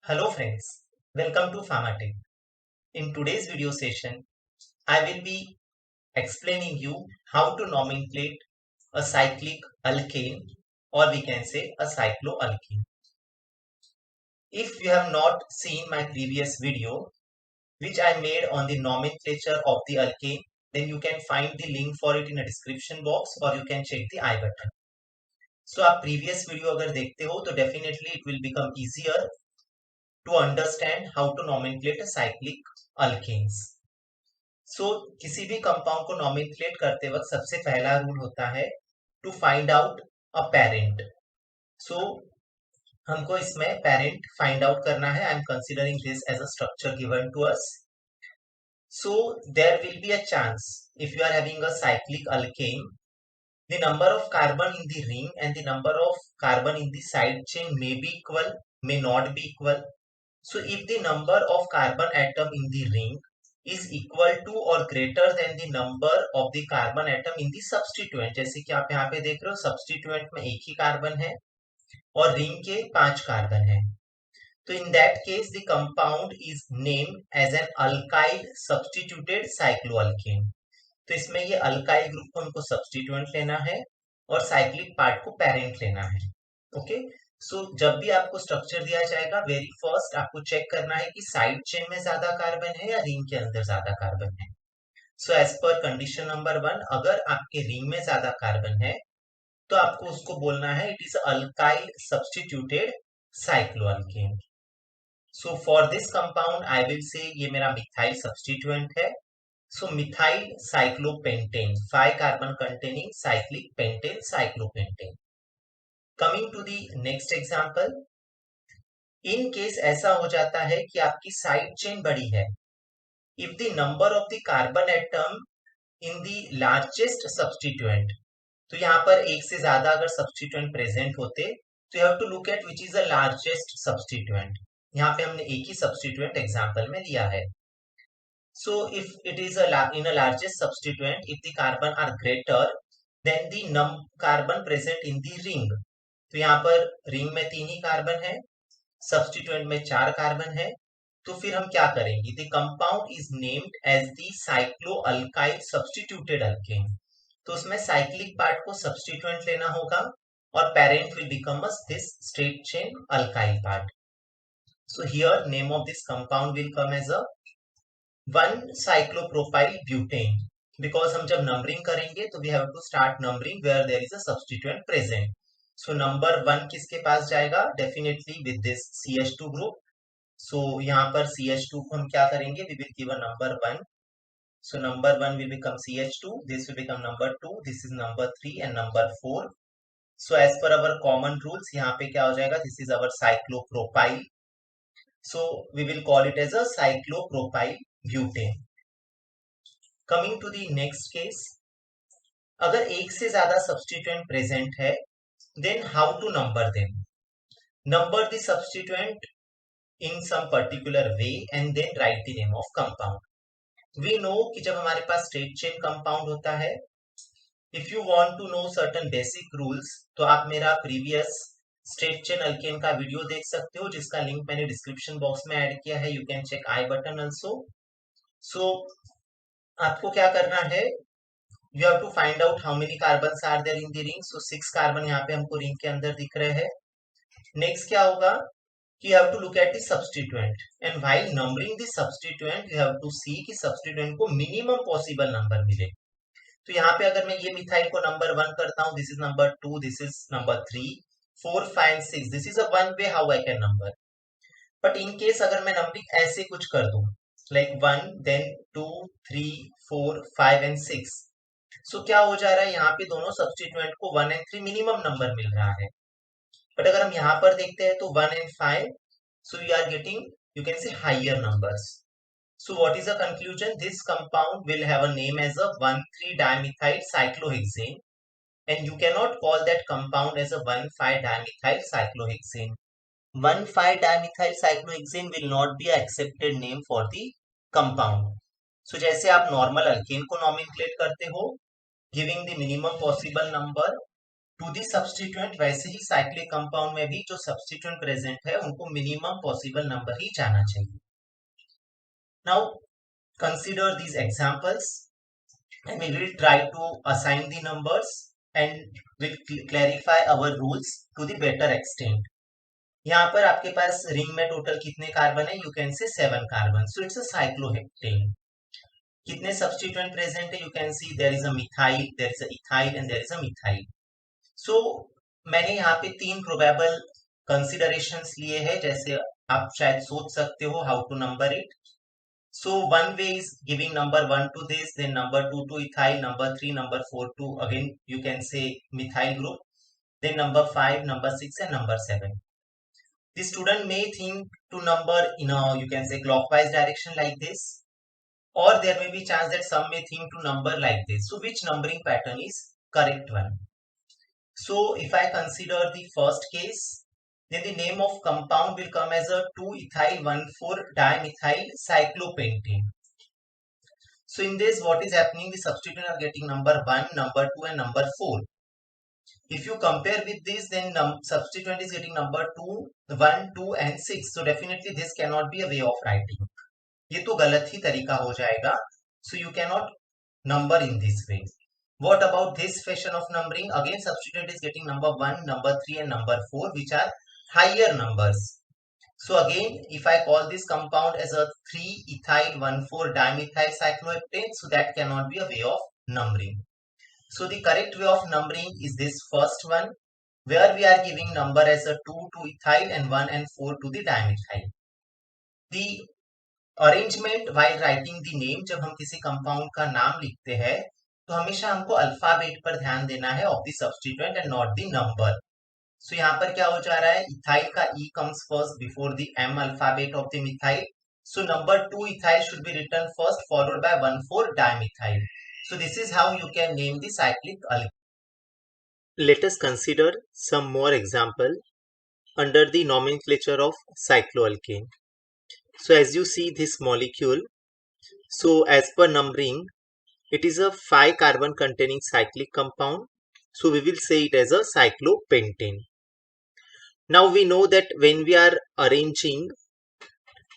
Hello friends, welcome to Pharmatech. In today's video session, I will be explaining you how to nomenclate a cyclic alkane or we can say a cycloalkene. If you have not seen my previous video which I made on the nomenclature of the alkane, then you can find the link for it in a description box or you can check the I button. So आप previous video अगर देखते हो तो definitely it will become easier to understand how to nomenclate a cyclic alkanes. किसी भी compound को नॉमेनक्लेट करते वक्त सबसे पहला रूल होता है to find out a parent. So हमको इसमें पेरेंट फाइंड आउट करना है. I am considering this as a structure given to us. So there will be a chance if you are having a cyclic alkane, the number of carbon in the ring and the number of carbon in the side chain may be equal, may not be equal. So if the number of carbon atom in the ring is equal to or greater than the number of the carbon atom in the substituent, जैसे कि आप यहाँ पे देख रहे हो substituent में एक ही कार्बन है और रिंग के 5 कार्बन है, तो in that case the compound is named as an alkyl substituted cycloalkane. तो इसमें ये अल्काइल ग्रुप को हमको सब्स्टिट्यूएंट लेना है और साइक्लिक पार्ट को पेरेंट लेना है. ओके, सो जब भी आपको स्ट्रक्चर दिया जाएगा, वेरी फर्स्ट आपको चेक करना है कि साइड चेन में ज्यादा कार्बन है या रिंग के अंदर ज्यादा कार्बन है. So as per condition number 1, अगर आपके रिंग में ज्यादा कार्बन है तो आपको उसको बोलना है it is alkyl substituted cycloalkane. So for this compound I will say ये मेरा मिथाइल सब्स्टिट्यूएंट है. So methyl cyclopentane, 5 carbon containing cyclic pentane cyclopentane. Coming to the next example, in case ऐसा हो जाता है कि आपकी साइड चेन बड़ी है, if the number of the carbon atom in the largest substituent, तो यहाँ पर एक से ज्यादा अगर substituent present होते तो you have to look at which is the largest substituent. यहाँ पे हमने एक ही substituent example में लिया है. So if it is in a largest substituent, if the carbon are greater than the carbon present in the ring, तो यहाँ पर रिंग में 3 ही कार्बन है, सब्स्टिट्यूएंट में 4 कार्बन है, तो फिर हम क्या करेंगे? The compound is named as the cycloalkyl substituted alkane. तो उसमें साइक्लिक पार्ट को सब्स्टिट्यूएंट लेना होगा और parent will become this straight chain alkyl part. So here name of this compound will come as a 1 cyclopropyl butane, because हम जब numbering करेंगे तो we have to start numbering where there is a substituent present. So number 1 किसके पास जाएगा? Definitely with this CH2 group. So यहाँ पर CH2 को हम क्या करेंगे? We will give a number 1. So number 1 will become CH2, this will become number 2, this is number 3 and number 4. So as per our common rules यहाँ पे क्या हो जाएगा? This is our cyclopropyl. So we will call it as a cyclopropyl butane. Coming to the next case, अगर एक से ज्यादा substituent present है, then how to number them? Number the substituent in some particular way and then write the name of compound. We know कि जब हमारे पास straight chain compound होता है, if you want to know certain basic rules, तो आप मेरा previous straight chain alkane का वीडियो देख सकते हो जिसका लिंक मैंने डिस्क्रिप्शन बॉक्स में ऐड किया है. You can check i button also. So आपको क्या करना है? You have to find out how many carbons are there in the ring. So 6 carbon यहाँ पे हमको रिंग के अंदर दिख रहे हैं. नेक्स्ट क्या होगा कि you have to look at the substituent, and while numbering the substituent you have to see कि substituent को minimum possible number मिले. तो यहाँ पे अगर मैं ये मिथाइल को नंबर 1 करता हूँ, this is number 2, this is number 3, 4, 5, 6, this is a one way how I can number. But in case अगर मैं नंबरिंग ऐसे कुछ कर दूं, like 1, then 2, 3, 4, 5 and 6, सो क्या हो जा रहा है? यहाँ पे दोनों सब्स्टिट्यूएंट को 1 and 3 मिनिमम नंबर मिल रहा है. बट अगर हम यहाँ पर देखते हैं तो 1 and 5, so we are getting, you can say higher numbers. So what is the conclusion? This compound will have a name as a 1,3-dimethyl cyclohexane, and you cannot call that compound as a 1,5-dimethyl cyclohexane. 1,5-dimethyl cyclohexane will not be an accepted name for the compound. So जैसे आप normal alkane को नॉमेनक्लेट करते हो, giving the minimum possible number to the substituent, वैसे ही cyclic compound में भी जो सब्स्टिट्यूएंट प्रेजेंट है उनको मिनिमम पॉसिबल नंबर ही जाना चाहिए. Now consider these examples and we will try to assign the numbers and will clarify our rules to the better extent. यहाँ पर आपके पास रिंग में टोटल कितने कार्बन है? You can say 7 carbon. So it's a cycloheptane. कितने substituent present है? You can see there is a methyl, there is a ethyl and there is a methyl. So मैंने यहाँ पे 3 प्रोबेबल कंसिडरेशंस लिए हैं, जैसे आप शायद सोच सकते हो how to number it. So one way is giving number 1 to this, then number 2 to ethyl, number 3, number 4 to, again you can say methyl group, then number 5, number 6 and number 7. The student may think to number in a, you can say, clockwise direction like this, or there may be chance that some may think to number like this. So which numbering pattern is correct one? So if I consider the first case, then the name of compound will come as a 2-ethyl-1,4-dimethyl cyclopentane. So in this, what is happening? The substituent are getting number 1, number 2 and number 4. If you compare with this, then substituent is getting number 2, 1, 2 and 6. So definitely this cannot be a way of writing. ये तो गलत ही तरीका हो जाएगा. So you cannot number in this way. What about this fashion of numbering? Again, substituent is getting number 1, number 3 and number 4, which are higher numbers. So again, if I call this compound as a 3-ethyl-1,4-dimethyl cycloheptane, so that cannot be a way of numbering. So the correct way of numbering is this first one, where we are giving number as a 2 to ethyl and 1 and 4 to the dimethyl. The arrangement while writing the name, जब हम किसी compound का नाम लिखते हैं तो हमेशा हमको अल्फाबेट पर ध्यान देना है of the substituent and not the number. So यहाँ पर क्या हो जा रहा है? इथाइल का E comes first before the M alphabet of the methyl. So number 2 ethyl should be written first, followed by 1,4-dimethyl. So this is how you can name the cyclic alkene. Let us consider some more example under the nomenclature of cycloalkane. So as you see this molecule, so as per numbering, it is a 5 carbon containing cyclic compound. So we will say it as a cyclopentane. Now we know that when we are arranging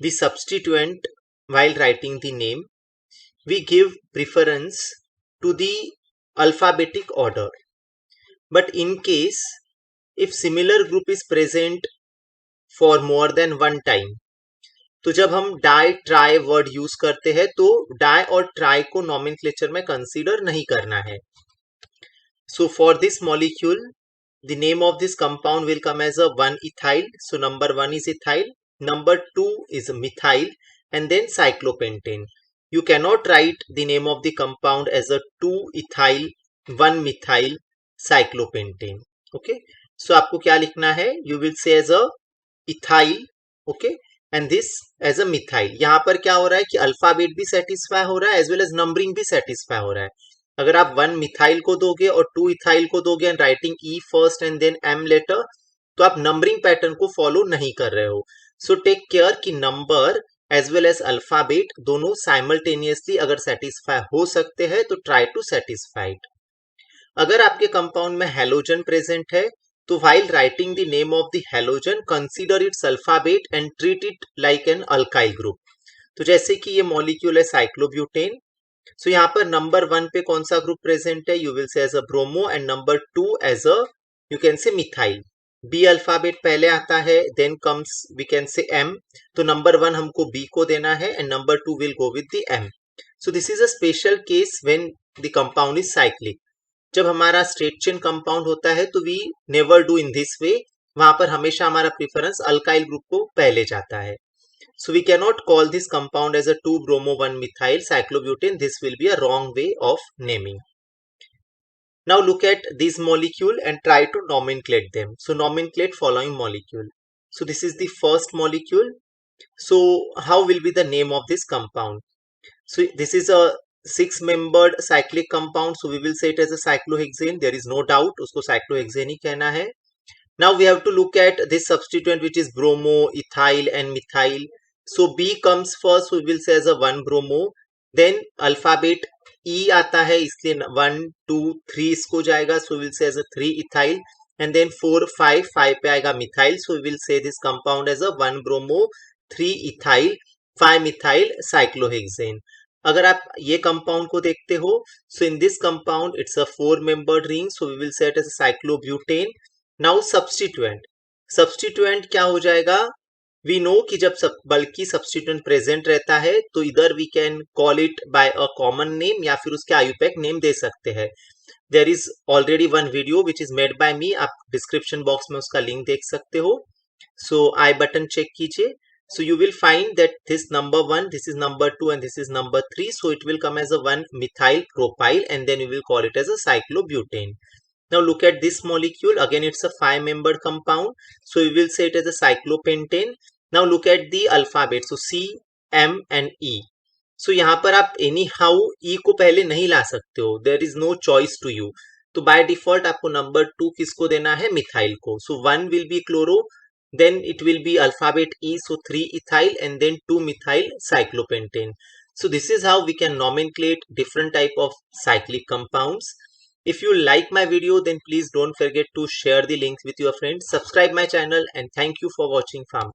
the substituent while writing the name, we give preference to the alphabetic order. But in case if similar group is present for more than one time, तो जब हम di tri word use करते हैं तो die और try को nomenclature में consider नहीं करना है. So for this molecule, the name of this compound will come as a 1-ethyl. So number 1 is ethyl, number 2 is methyl and then cyclopentane. You cannot write the name of the compound as a 2-ethyl 1-methyl cyclopentane. Okay, so आपको क्या लिखना है? You will say as a ethyl, okay, and this as a methyl. यहाँ पर क्या हो रहा है कि अल्फाबेट भी सेटिस्फाई हो रहा है एज वेल एज नंबरिंग भी सेटिस्फाई हो रहा है. अगर आप 1 मिथाइल को दोगे और 2 इथाइल को दोगे and writing E first and then M letter, तो आप नंबरिंग पैटर्न को फॉलो नहीं कर रहे हो. सो टेक केयर कि number as well as alphabet दोनों साइमल्टेनियसली अगर सेटिस्फाई हो सकते हैं तो ट्राई टू सेटिस्फाई इट. अगर आपके कंपाउंड में हेलोजन प्रेजेंट है तो while writing the name of the halogen, consider its alphabet and treat it like an alkyl group. तो जैसे कि ये मॉलिक्यूल है साइक्लोब्यूटेन, सो यहाँ पर नंबर 1 पे कौन सा ग्रुप प्रेजेंट है? You will say as a bromo and number 2 as a you can say methyl. B alphabet पहले आता है, then comes we can say M. तो नंबर 1 हमको बी को देना है and number 2 will go with the M. So this is a special case when the compound is cyclic. जब हमारा स्ट्रेट चेन कंपाउंड होता है तो we never do in this way. वहां पर हमेशा हमारा प्रेफरेंस अल्काइल ग्रुप को पहले जाता है. So we cannot call this compound as a 2-bromo-1-methyl cyclobutane. This will be a wrong way of naming. Now look at this molecule and try to nomenclate them. So nomenclate following molecule. So this is the first molecule. So how will be the name of this compound? So this is a 6-membered cyclic compound. So we will say it as a cyclohexane. There is no doubt. उसको cyclohexane ही कहना है. Now we have to look at this substituent which is bromo, ethyl and methyl. So B comes first, so we will say as a 1-bromo. Then alphabet E आता है, इसलिए 1 2 3 इसको जाएगा, so will say as a 3 ethyl, and then 4 5 5 पे आएगा methyl, so will say this compound as a 1 bromo 3 ethyl 5 methyl cyclohexane. अगर आप ये कंपाउंड को देखते हो, so in this compound it's a 4 membered ring, so we will say it as a cyclobutane. Now substituent, substituent क्या हो जाएगा, we know कि जब बल्कि सब्स्टिट्यूएंट प्रेजेंट रहता है तो इधर we can call it by a common name या फिर उसके आयुपैक नेम दे सकते हैं। There is already one video which is made by me, आप डिस्क्रिप्शन बॉक्स में उसका लिंक देख सकते हो। सो आई बटन चेक कीजिए, so you will find that this number 1, this is number 2, and this is number 3, so it will come as a 1 methyl propyl, and then we will call it as a cyclobutane. Now look at this molecule, again it's a 5 membered compound, so we will say it as a cyclopentane. Now look at the alphabet, so C, M and E. So यहाँ पर आप any how ई को पहले नहीं ला सकते हो, there is no choice to you, तो बाय डिफॉल्ट आपको नंबर 2 किसको देना है, मिथाइल को। So 1 will be chloro, then it will be alphabet E, so 3 ethyl and then 2 methyl cyclopentane. So this is how we can nomenclate different type of cyclic compounds. If you like my video, then please don't forget to share the links with your friends, subscribe my channel, and thank you for watching Farm.